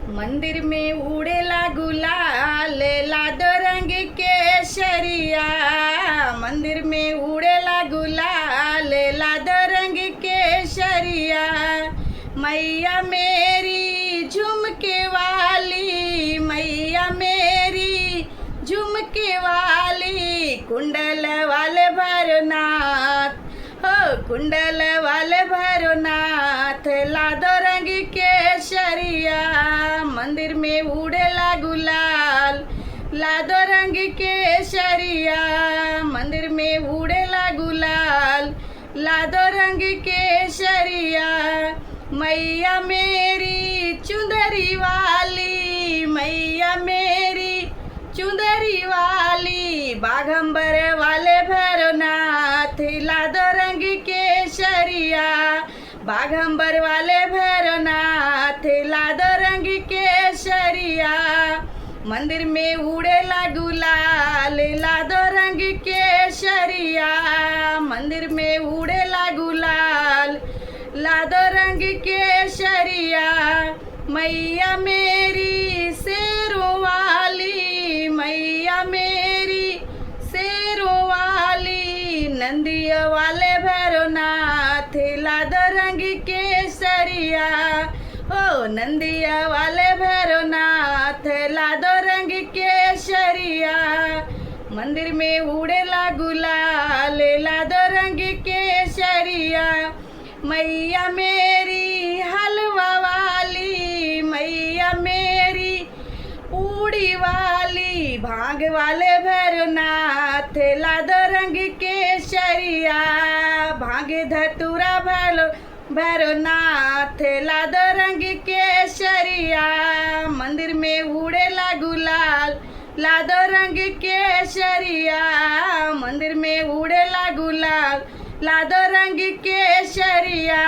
मंदिर में उड़ेला गुलाल लादो रंग केसरिया। मंदिर में उड़ेला गुलाल लादो रंग केसरिया। मैया मेरी झुमके वाली, मैया मेरी झुमके वाली, कुंडल वाले भरनाथ हो, कुंडल वाले भरनाथ लादो रंग केसरिया। मंदिर में उड़ेला गुलाल लादो रंग केसरिया। मंदिर में उड़ेला गुलाल लादो रंग केसरिया। मैया मेरी चुंदरी वाली, मैया मेरी चुंदरी वाली, बाघंबर वाले भैरवनाथ लादो रंग केसरिया। बाघंबर वाले भैरवनाथ लादो रंग केसरिया। मंदिर में उड़ेला गुलाल लादो रंग केसरिया। मंदिर में उड़ेला गुलाल लादो रंग केसरिया। मैया मेरी शेरों वाली, मैया मेरी शेरों वाली, नंदिया वाले भैरवनाथ लादो रंग केसरिया। ओ नंदिया वाले भैरवनाथ लादो रंग केसरिया। मंदिर में उड़ेला गुलाल लादो रंग केसरिया। मैया मेरी हलवा वाली, मैया मेरी पूड़ी वाली, भांग वाले भैरवनाथ लादो रंग केसरिया। भांग धतूरा भैरवनाथ लादो रंग केसरिया। मंदिर में उड़ेला गुलाल लादो रंग केसरिया। मंदिर में उड़ेला गुलाल लादो रंग केसरिया।